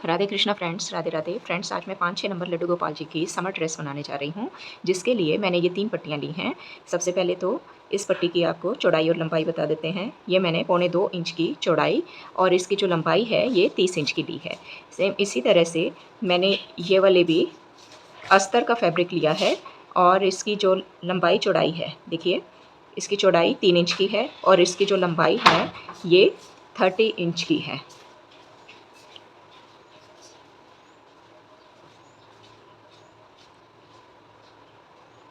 Radhe Krishna friends, Radhe Radhe friends. आज मैं 5-6 number Laddu Gopal ji की समर ड्रेस बनाने जा रही हूँ, जिसके लिए मैंने ये 3 पट्टियाँ ली हैं। सबसे पहले तो इस पट्टी की आपको चौड़ाई और लंबाई बता देते हैं। ये मैंने 1.25 इंच की चौड़ाई और इसकी जो लंबाई है ये 30 इंच की ली है। सेम इसी तरह से मैंने ये वाले भी अस्तर का फैब्रिक लिया है और इसकी जो लंबाई चौड़ाई है, देखिए इसकी चौड़ाई 3 इंच की है और इसकी जो लंबाई है ये 30 इंच की है।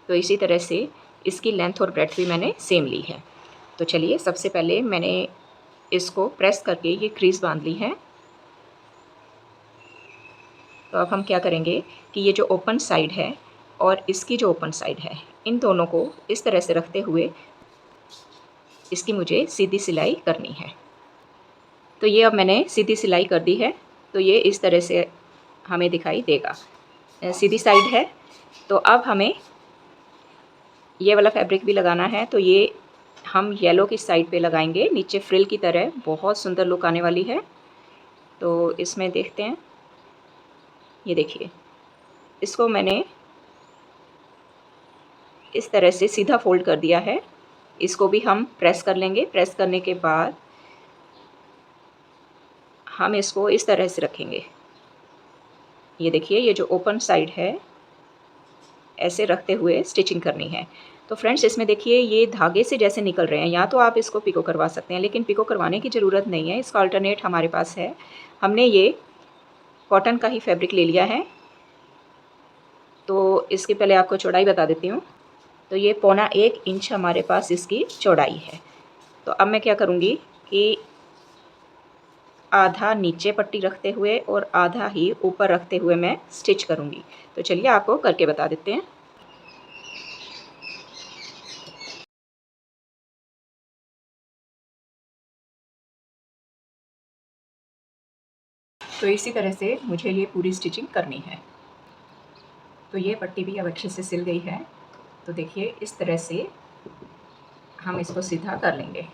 तो इसी तरह से इसकी लेंथ और ब्रेड्थ भी मैंने सेम ली है। तो चलिए सबसे पहले मैंने इसको प्रेस करके ये क्रीज़ बांध ली है। तो अब हम क्या करेंगे कि ये जो ओपन साइड है और इसकी जो ओपन साइड है, इन दोनों को इस तरह से रखते हुए इसकी मुझे सीधी सिलाई करनी है। तो ये अब मैंने सीधी सिलाई कर दी है। तो ये इस तरह से हमें दिखाई देगा, सीधी साइड है। तो अब हमें ये वाला फैब्रिक भी लगाना है। तो ये हम येलो की साइड पे लगाएंगे, नीचे फ्रिल की तरह बहुत सुंदर लुक आने वाली है। तो इसमें देखते हैं, ये देखिए इसको मैंने इस तरह से सीधा फोल्ड कर दिया है। इसको भी हम प्रेस कर लेंगे। प्रेस करने के बाद हम इसको इस तरह से रखेंगे। ये देखिए ये जो ओपन साइड है ऐसे रखते हुए स्टिचिंग करनी है। तो फ्रेंड्स इसमें देखिए ये धागे से जैसे निकल रहे हैं, या तो आप इसको पिको करवा सकते हैं, लेकिन पिको करवाने की ज़रूरत नहीं है, इसका अल्टरनेट हमारे पास है। हमने ये कॉटन का ही फैब्रिक ले लिया है। तो इसकी पहले आपको चौड़ाई बता देती हूँ। तो ये 1.25 इंच हमारे पास इसकी चौड़ाई है। तो अब मैं क्या करूँगी कि आधा नीचे पट्टी रखते हुए और आधा ही ऊपर रखते हुए मैं स्टिच करूँगी। तो चलिए आपको करके बता देते हैं। तो इसी तरह से मुझे ये पूरी स्टिचिंग करनी है। तो ये पट्टी भी अब अच्छे से सिल गई है। तो देखिए इस तरह से हम इसको सीधा कर लेंगे।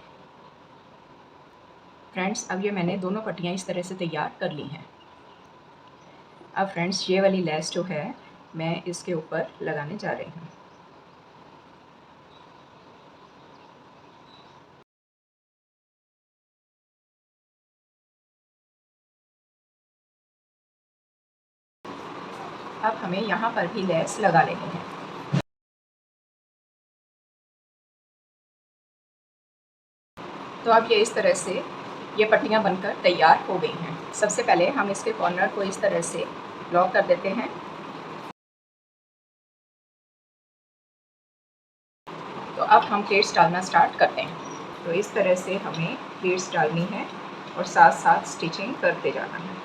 फ्रेंड्स अब ये मैंने दोनों पट्टियाँ इस तरह से तैयार कर ली हैं। अब फ्रेंड्स ये वाली लेस जो है मैं इसके ऊपर लगाने जा रही हूँ। अब हमें यहाँ पर भी लेस लगा लेनी है। तो अब ये इस तरह से ये पट्टियाँ बनकर तैयार हो गई हैं। सबसे पहले हम इसके कॉर्नर को इस तरह से लॉक कर देते हैं। तो अब हम प्लेट्स डालना स्टार्ट करते हैं। तो इस तरह से हमें प्लेट्स डालनी है और साथ साथ स्टिचिंग करते जाना है।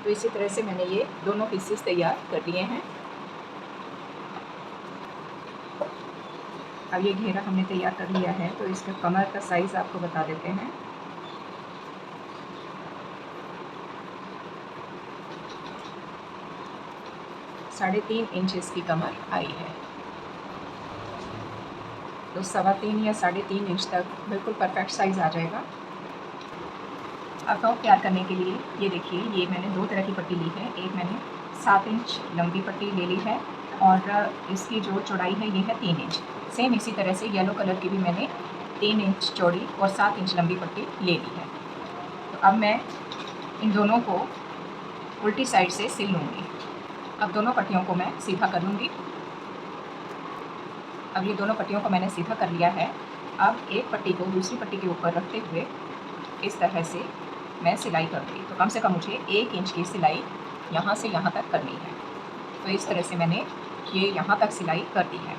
तो इसी तरह से मैंने ये दोनों पीसेस तैयार कर लिए हैं। अब ये घेरा हमने तैयार कर लिया है। तो इसका कमर का साइज़ आपको बता देते हैं। साढ़े 3 इंच इसकी कमर आई है। तो 3.25 या 3.5 इंच तक बिल्कुल परफेक्ट साइज़ आ जाएगा। अब टॉप तैयार करने के लिए ये देखिए ये मैंने 2 तरह की पट्टी ली है। एक मैंने 7 इंच लंबी पट्टी ले ली है और इसकी जो चौड़ाई है ये है 3 इंच। सेम इसी तरह से येलो कलर की भी मैंने 3 इंच चौड़ी और 7 इंच लंबी पट्टी ले ली है। तो अब मैं इन दोनों को उल्टी साइड से सिल लूँगी। अब दोनों पट्टियों को मैं सीधा कर लूँगी। अब ये दोनों पट्टियों को मैंने सीधा कर लिया है। अब एक पट्टी को दूसरी पट्टी के ऊपर रखते हुए इस तरह से मैं सिलाई करूँगी। तो कम से कम मुझे 1 इंच की सिलाई यहाँ से यहाँ तक करनी है। तो इस तरह से मैंने ये यहाँ तक सिलाई कर दी है।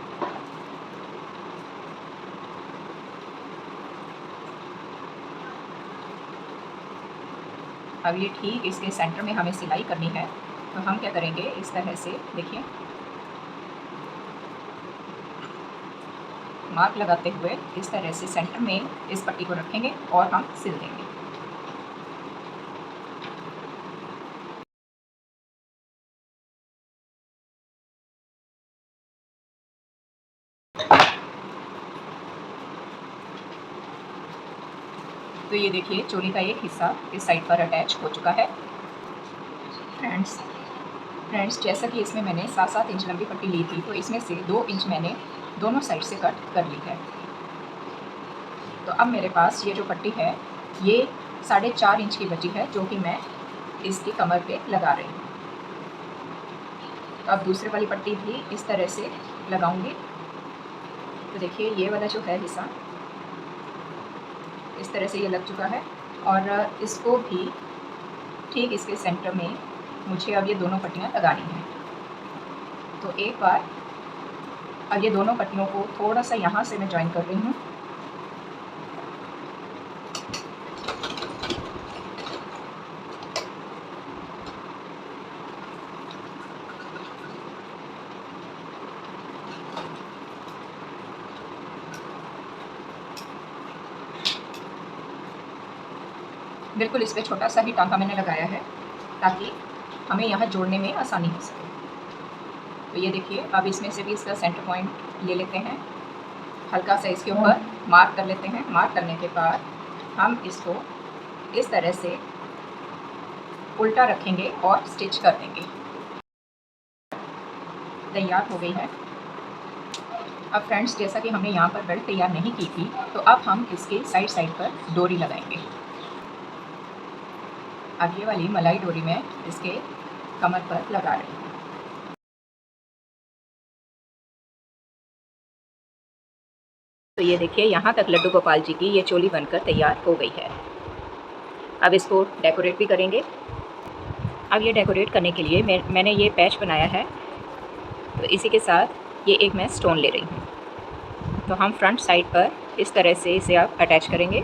अब ये ठीक इसके सेंटर में हमें सिलाई करनी है। तो हम क्या करेंगे, इस तरह से देखिए मार्क लगाते हुए इस तरह से सेंटर में इस पट्टी को रखेंगे और हम सिल देंगे। तो ये देखिए चोली का एक हिस्सा इस साइड पर अटैच हो चुका है। फ्रेंड्स जैसा कि इसमें मैंने 7-7 इंच लंबी पट्टी ली थी, तो इसमें से 2 इंच मैंने दोनों साइड से कट कर ली है। तो अब मेरे पास ये जो पट्टी है ये 4.5 इंच की बची है, जो कि मैं इसकी कमर पे लगा रही हूँ। तो अब दूसरे वाली पट्टी भी इस तरह से लगाऊंगी। तो देखिए ये वाला जो है हिस्सा इस तरह से ये लग चुका है और इसको भी ठीक इसके सेंटर में मुझे अब ये दोनों पट्टियाँ लगानी हैं। तो एक बार अब ये दोनों पट्टियों को थोड़ा सा यहाँ से मैं जॉइन कर रही हूँ। बिल्कुल इस पे छोटा सा ही टांका मैंने लगाया है ताकि हमें यहाँ जोड़ने में आसानी हो सके। तो ये देखिए अब इसमें से भी इसका सेंटर पॉइंट ले लेते हैं, हल्का सा इसके ऊपर मार्क कर लेते हैं। मार्क करने के बाद हम इसको इस तरह से उल्टा रखेंगे और स्टिच कर देंगे। तैयार हो गई है। अब फ्रेंड्स जैसा कि हमने यहाँ पर बेल्ट तैयार नहीं की थी, तो अब हम इसके साइड पर डोरी लगाएंगे। अब ये वाली मलाई डोरी मैं इसके कमर पर लगा रही हूँ। तो ये देखिए यहाँ तक लड्डू गोपाल जी की ये चोली बनकर तैयार हो गई है। अब इसको डेकोरेट भी करेंगे। अब ये डेकोरेट करने के लिए मैंने ये पैच बनाया है, तो इसी के साथ ये एक मैं स्टोन ले रही हूँ। तो हम फ्रंट साइड पर इस तरह से इसे आप अटैच करेंगे।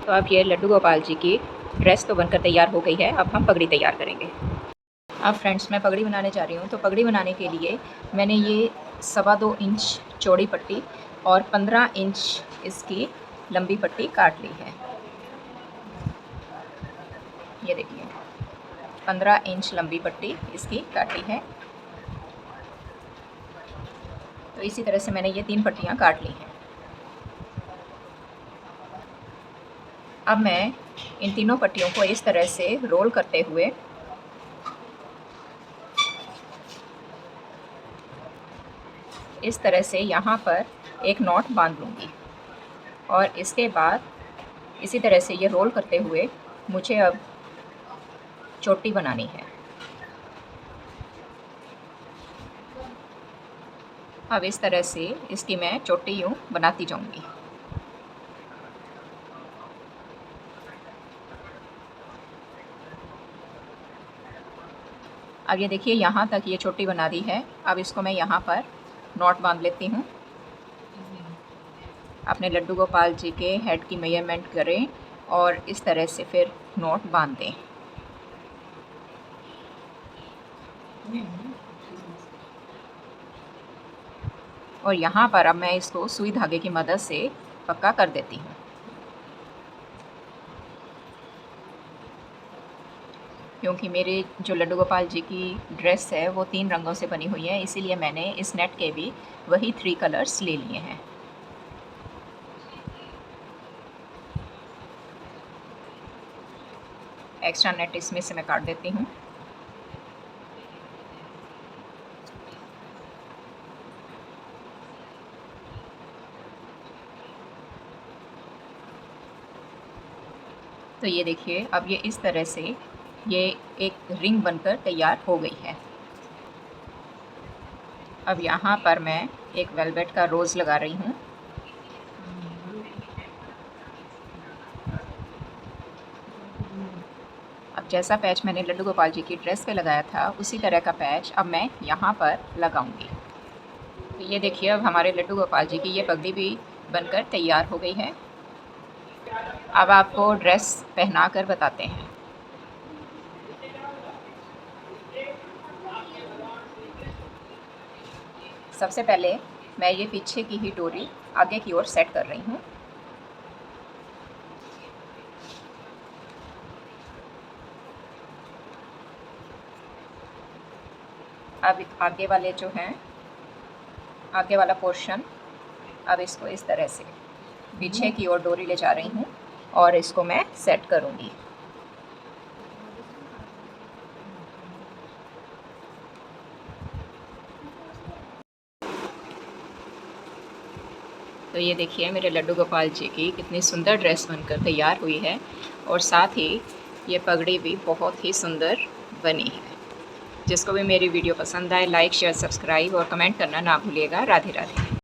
तो अब ये लड्डू गोपाल जी की ड्रेस तो बनकर तैयार हो गई है। अब हम पगड़ी तैयार करेंगे। अब फ्रेंड्स मैं पगड़ी बनाने जा रही हूँ। तो पगड़ी बनाने के लिए मैंने ये 2.25 इंच चौड़ी पट्टी और 15 इंच इसकी लंबी पट्टी काट ली है। ये देखिए 15 इंच लंबी पट्टी इसकी काटी है। तो इसी तरह से मैंने ये 3 पट्टियाँ काट ली हैं। अब मैं इन तीनों पट्टियों को इस तरह से रोल करते हुए इस तरह से यहाँ पर एक नॉट बांध लूँगी और इसके बाद इसी तरह से ये रोल करते हुए मुझे अब चोटी बनानी है। अब इस तरह से इसकी मैं चोटी यूँ बनाती जाऊँगी। अब ये देखिए यहाँ तक ये चोटी बना दी है। अब इसको मैं यहाँ पर नॉट बांध लेती हूँ। अपने लड्डू गोपाल जी के हेड की मेजरमेंट करें और इस तरह से फिर नॉट बांध दें। और यहाँ पर अब मैं इसको सुई धागे की मदद से पक्का कर देती हूँ। क्योंकि मेरे जो लड्डू गोपाल जी की ड्रेस है वो 3 रंगों से बनी हुई है, इसीलिए मैंने इस नेट के भी वही 3 कलर्स ले लिए हैं। एक्स्ट्रा नेट इसमें से मैं काट देती हूँ। तो ये देखिए अब ये इस तरह से ये एक रिंग बनकर तैयार हो गई है। अब यहाँ पर मैं एक वेलवेट का रोज़ लगा रही हूँ। अब जैसा पैच मैंने लड्डू गोपाल जी की ड्रेस पे लगाया था उसी तरह का पैच अब मैं यहाँ पर लगाऊंगी। तो ये देखिए अब हमारे लड्डू गोपाल जी की ये पगड़ी भी बनकर तैयार हो गई है। अब आपको ड्रेस पहना कर बताते हैं। सबसे पहले मैं ये पीछे की ही डोरी आगे की ओर सेट कर रही हूँ। अब आगे वाले जो हैं, आगे वाला पोर्शन, अब इसको इस तरह से पीछे की ओर डोरी ले जा रही हूँ और इसको मैं सेट करूँगी। तो ये देखिए मेरे लड्डू गोपाल जी की कितनी सुंदर ड्रेस बनकर तैयार हुई है और साथ ही ये पगड़ी भी बहुत ही सुंदर बनी है। जिसको भी मेरी वीडियो पसंद आए लाइक शेयर सब्सक्राइब और कमेंट करना ना भूलिएगा। राधे राधे।